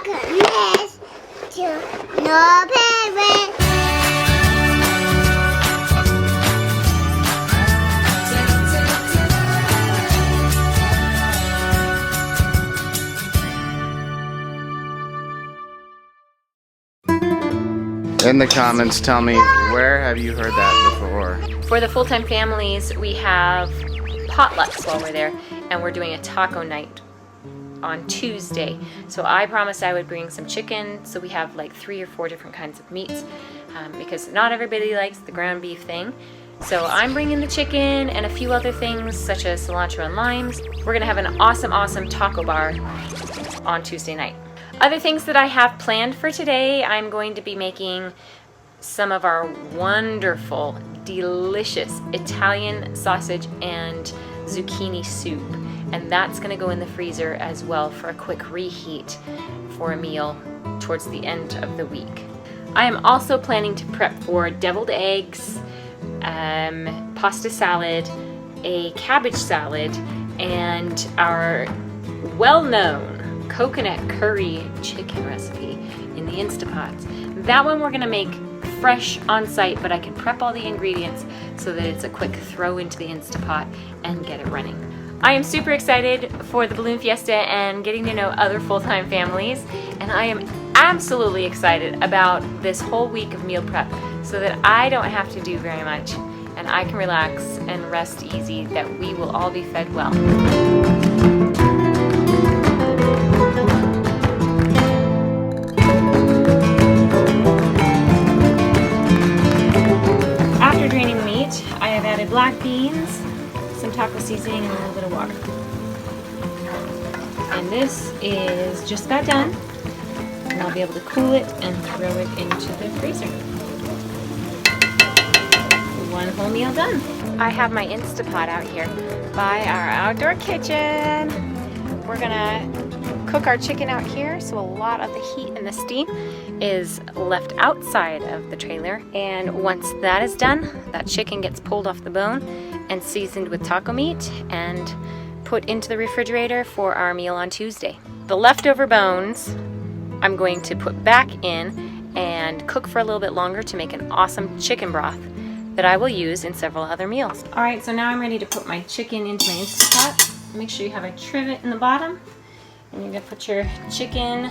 goodness to no parents. In the comments, tell me, where have you heard that before? For the full-time families, we have potlucks while we're there, and we're doing a taco night on Tuesday. So I promised I would bring some chicken, so we have like 3 or 4 different kinds of meats, because not everybody likes the ground beef thing. So I'm bringing the chicken and a few other things such as cilantro and limes. We're gonna have an awesome taco bar on Tuesday night. Other things that I have planned for today, I'm going to be making some of our wonderful, delicious Italian sausage and zucchini soup. And that's gonna go in the freezer as well for a quick reheat for a meal towards the end of the week. I am also planning to prep for deviled eggs, pasta salad, a cabbage salad, and our well-known coconut curry chicken recipe in the Instapots. That one we're gonna make fresh on site, but I can prep all the ingredients so that it's a quick throw into the Instapot and get it running. I am super excited for the balloon fiesta and getting to know other full-time families, and I am absolutely excited about this whole week of meal prep so that I don't have to do very much and I can relax and rest easy, that we will all be fed well. After draining the meat, I have added black beans, some taco seasoning, and a little bit of water. And this is just about done, and I'll be able to cool it and throw it into the freezer. One whole meal done. I have my Instapot out here by our outdoor kitchen. We're gonna cook our chicken out here, so a lot of the heat and the steam is left outside of the trailer. And once that is done, that chicken gets pulled off the bone and seasoned with taco meat and put into the refrigerator for our meal on Tuesday. The leftover bones I'm going to put back in and cook for a little bit longer to make an awesome chicken broth that I will use in several other meals. All right, so now I'm ready to put my chicken into my Instapot. Make sure you have a trivet in the bottom, and you're gonna put your chicken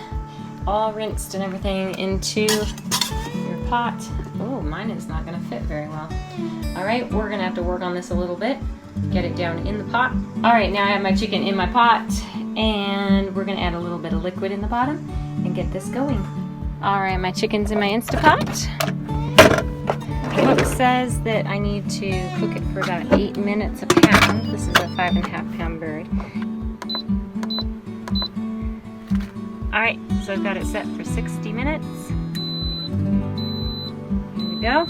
all rinsed and everything into your pot. Oh, mine is not gonna fit very well. All right, we're gonna have to work on this a little bit, get it down in the pot. All right, now I have my chicken in my pot, and we're gonna add a little bit of liquid in the bottom and get this going. All right, my chicken's in my Instapot. The book says that I need to cook it for about 8 minutes a pound. This is a 5.5 pound bird. All right, so I've got it set for 60 minutes. Here we go.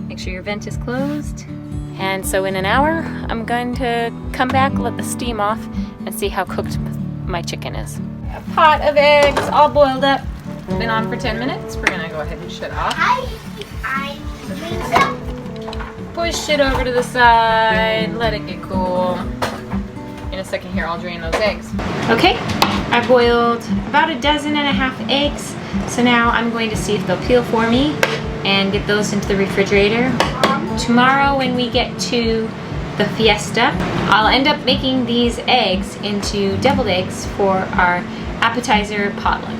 Make sure your vent is closed. And so in an hour, I'm going to come back, let the steam off, and see how cooked my chicken is. A pot of eggs all boiled up. Been on for 10 minutes. We're gonna go ahead and shut off. Push it over to the side, let it get cool. In a second here, I'll drain those eggs. Okay, I boiled about 12.5 dozen eggs. So now I'm going to see if they'll peel for me and get those into the refrigerator. Tomorrow when we get to the fiesta, I'll end up making these eggs into deviled eggs for our appetizer potluck.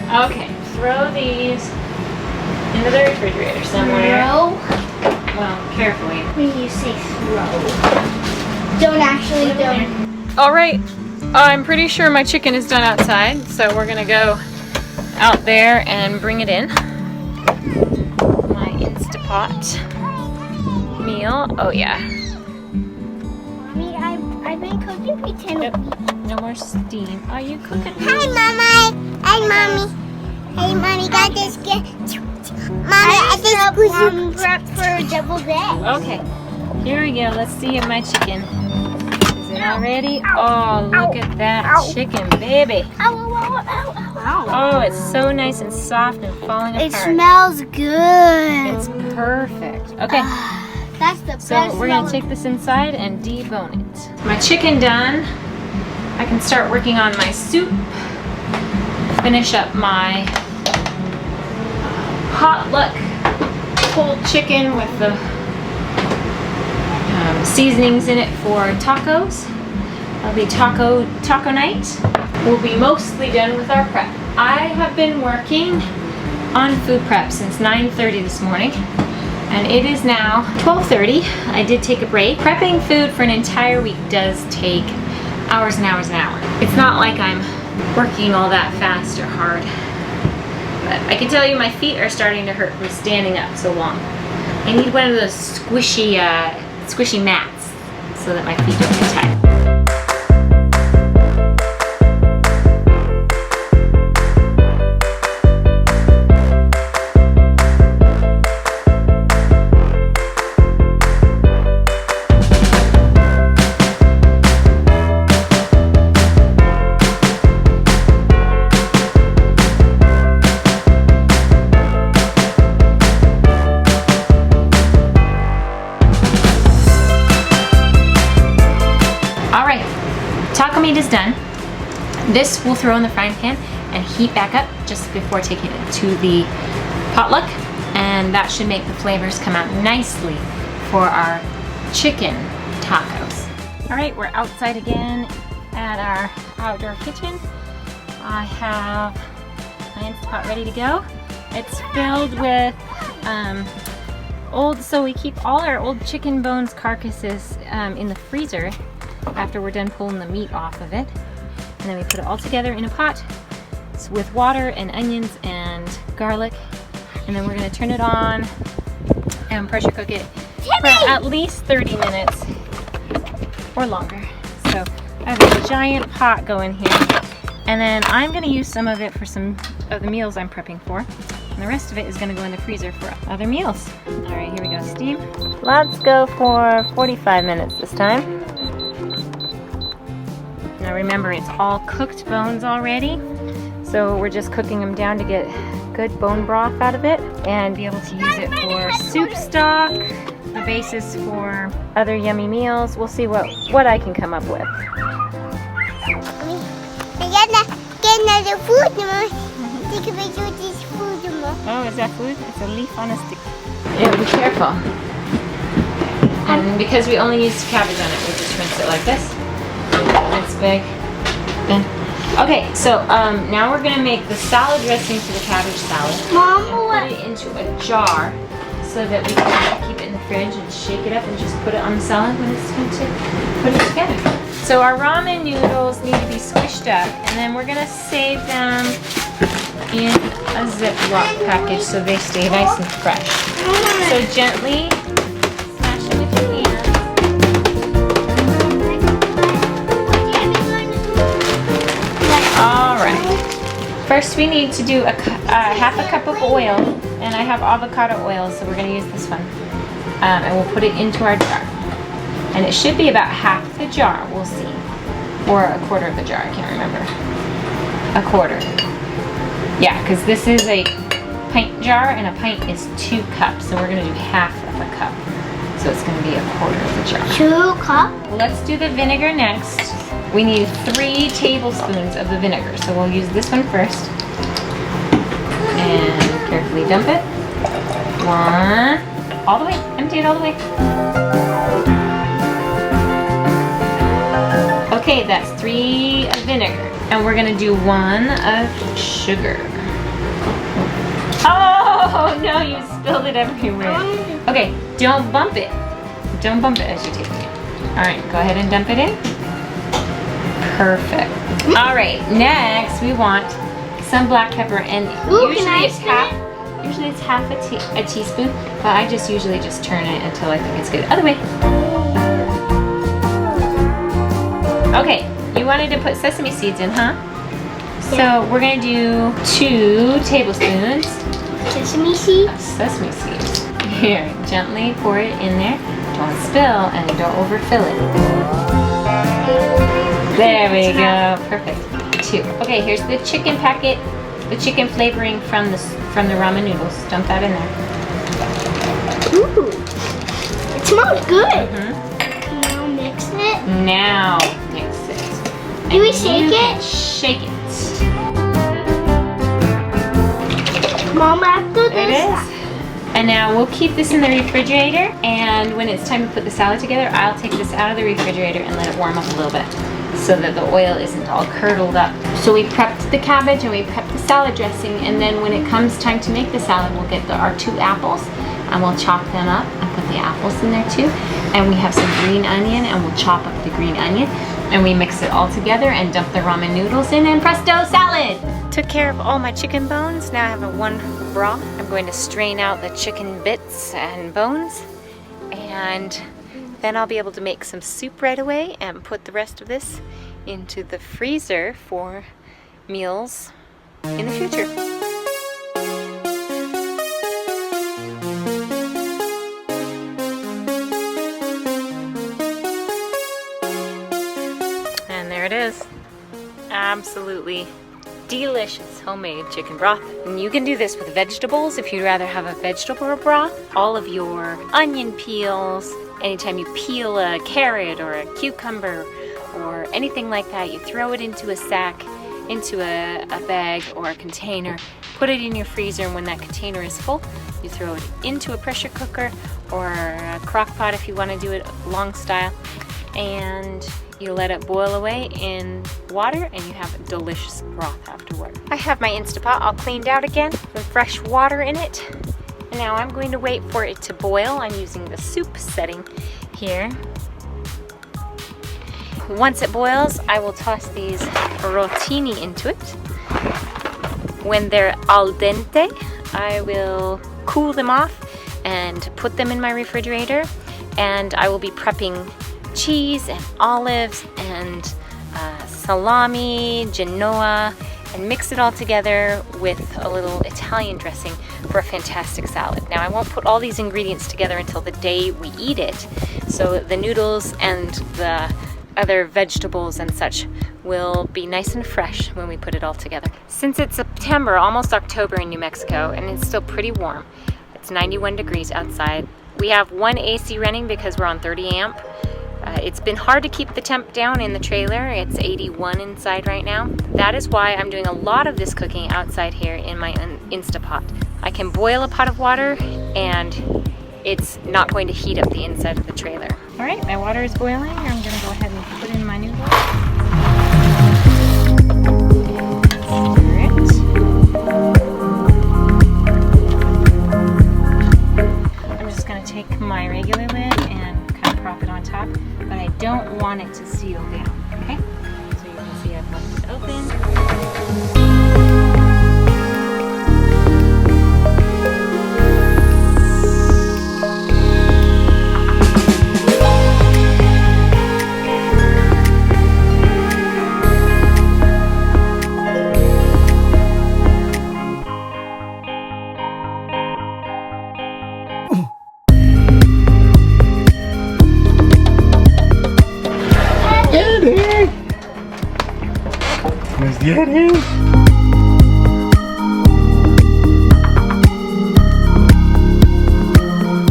Okay, throw these into the refrigerator somewhere. Well, carefully. When you say throw, don't actually don't. All right, I'm pretty sure my chicken is done outside, so we're gonna go out there and bring it in. My Instapot meal. Oh yeah. Mommy, I've been cooking pretend. Yep. No more steam. Are you cooking? Hi, Mama. Hi, Mommy. Hey, Mommy, got this gift. Mommy, I just prep for deviled eggs. Okay. Here we go. Let's see my chicken. Is it all ready? Oh, look at that chicken, baby. Oh, it's so nice and soft and falling apart. It smells good. It's perfect. Okay. That's the best. So we're gonna take this inside and debone it. My chicken done. I can start working on my soup. Finish up my potluck pulled chicken with the seasonings in it for tacos. That'll be taco night. We'll be mostly done with our prep. I have been working on food prep since 9:30 this morning. And it is now 12:30. I did take a break. Prepping food for an entire week does take hours and hours and hours. It's not like I'm working all that fast or hard. But I can tell you my feet are starting to hurt from standing up so long. I need one of those squishy mats so that my feet don't get tired. Taco meat is done. This we'll throw in the frying pan and heat back up just before taking it to the potluck, and that should make the flavors come out nicely for our chicken tacos. All right, we're outside again at our outdoor kitchen. I have my Instant Pot ready to go. It's filled with so we keep all our old chicken bones carcasses in the freezer after we're done pulling the meat off of it. And then we put it all together in a pot with water and onions and garlic. And then we're gonna turn it on and pressure cook it for at least 30 minutes or longer. So I have a giant pot going here. And then I'm gonna use some of it for some of the meals I'm prepping for. And the rest of it is gonna go in the freezer for other meals. All right, here we go, steam. Let's go for 45 minutes this time. Now remember, it's all cooked bones already, so we're just cooking them down to get good bone broth out of it and be able to use it for soup stock, the basis for other yummy meals. We'll see what I can come up with. Oh, is that food? It's a leaf on a stick. Yeah, be careful. And because we only used cabbage on it, we just rinse it like this. It's big. Then, okay, so now we're gonna make the salad dressing for the cabbage salad. Mom, and put it into a jar so that we can keep it in the fridge and shake it up and just put it on the salad when it's time to put it together. So our ramen noodles need to be squished up, and then we're gonna save them in a Ziploc package so they stay nice and fresh. So gently smash them with your hands. First we need to do a half a cup of oil, and I have avocado oil, so we're going to use this one. And we'll put it into our jar. And it should be about half the jar, we'll see. Or a quarter of the jar, I can't remember. A quarter. Yeah, because this is a pint jar, and a pint is 2 cups, so we're going to do half of a cup. So it's going to be a quarter of the jar. 2 cups? Let's do the vinegar next. We need 3 tablespoons of the vinegar, so we'll use this one first. And carefully dump it. 1, all the way, empty it all the way. Okay, that's 3 of vinegar. And we're gonna do 1 of sugar. Oh no, you spilled it everywhere. Okay, don't bump it. Don't bump it as you're taking it. All right, go ahead and dump it in. Perfect. All right, next we want some black pepper, and usually it's half a teaspoon, but I just usually just turn it until I think it's good. Other way. Okay, you wanted to put sesame seeds in, huh? Yeah. So we're gonna do 2 tablespoons Sesame seeds? of sesame seeds. Here, gently pour it in there. Don't spill and don't overfill it. There we go. Perfect. 2. Okay, here's the chicken packet, the chicken flavoring from the ramen noodles. Dump that in there. Ooh, it smells good. Mm-hmm. Now mix it. Now mix it. Do we shake it? Shake it. Mom, after this. It is. And now we'll keep this in the refrigerator, and when it's time to put the salad together, I'll take this out of the refrigerator and let it warm up a little bit so that the oil isn't all curdled up. So we prepped the cabbage and we prepped the salad dressing, and then when it comes time to make the salad, we'll get our 2 apples and we'll chop them up and put the apples in there too. And we have some green onion and we'll chop up the green onion and we mix it all together and dump the ramen noodles in, and presto, salad! Took care of all my chicken bones. Now I have a wonderful broth. I'm going to strain out the chicken bits and bones, and then I'll be able to make some soup right away and put the rest of this into the freezer for meals in the future. And there it is. Absolutely delicious homemade chicken broth. And you can do this with vegetables if you'd rather have a vegetable broth. All of your onion peels, anytime you peel a carrot or a cucumber or anything like that, you throw it into a sack, into a bag or a container, put it in your freezer, and when that container is full, you throw it into a pressure cooker or a crock pot if you want to do it long style, and you let it boil away in water and you have delicious broth afterward. I have my Instapot all cleaned out again with fresh water in it. And now I'm going to wait for it to boil. I'm using the soup setting here. Once it boils, I will toss these rotini into it. When they're al dente, I will cool them off and put them in my refrigerator, and I will be prepping cheese and olives and salami, genoa, and mix it all together with a little Italian dressing for a fantastic salad. Now I won't put all these ingredients together until the day we eat it, so the noodles and the other vegetables and such will be nice and fresh when we put it all together. Since it's September, almost October in New Mexico, and it's still pretty warm, it's 91 degrees outside. We have 1 AC running because we're on 30 amp. It's been hard to keep the temp down in the trailer. It's 81 inside right now. That is why I'm doing a lot of this cooking outside here in my Instapot. I can boil a pot of water and it's not going to heat up the inside of the trailer. All right, my water is boiling. I'm gonna go ahead and put in my noodles. Stir it. I'm just gonna take my regular lid and kind of prop it on top, but I don't want it to seal down, okay? So you can see I've left it open.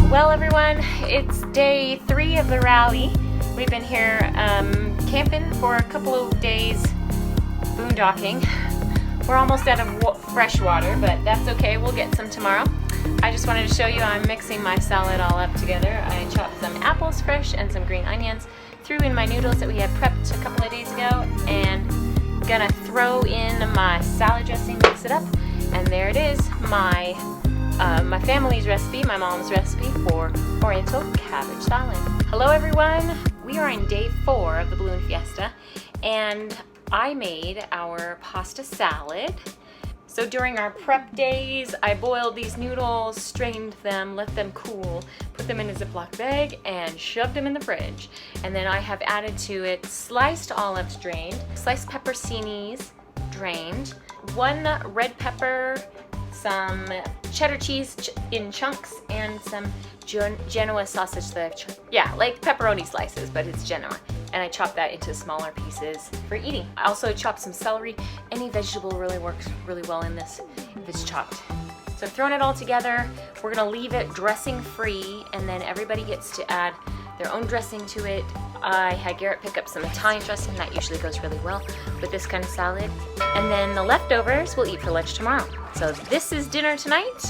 Well everyone, it's day 3 of the rally. We've been here camping for a couple of days, boondocking. We're almost out of fresh water, but that's okay, we'll get some tomorrow. I just wanted to show you I'm mixing my salad all up together. I chopped some apples fresh and some green onions, threw in my noodles that we had prepped a couple of days ago, and gonna throw in my salad dressing, mix it up, and there it is, my family's recipe, my mom's recipe for Oriental cabbage salad. Hello everyone, we are on day 4 of the balloon fiesta, and I made our pasta salad. So during our prep days, I boiled these noodles, strained them, let them cool, put them in a Ziploc bag, and shoved them in the fridge. And then I have added to it sliced olives drained, sliced pepperoncinis drained, 1 red pepper, some cheddar cheese in chunks and some Genoa sausage that I've like pepperoni slices, but it's Genoa. And I chopped that into smaller pieces for eating. I also chopped some celery. Any vegetable really works really well in this if it's chopped. So I've thrown it all together. We're gonna leave it dressing free, and then everybody gets to add their own dressing to it. I had Garrett pick up some Italian dressing. That usually goes really well with this kind of salad. And then the leftovers we'll eat for lunch tomorrow. So this is dinner tonight,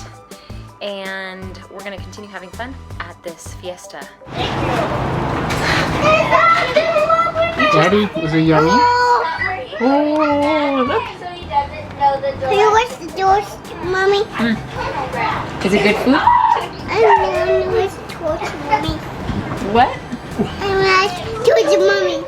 and we're gonna continue having fun at this fiesta. Daddy, is it yummy? Oh, look. So he doesn't know the door. Hey, what's the door, Mommy? Is it good food? I don't know what's the door, Mommy. What? I want to do it, Mommy.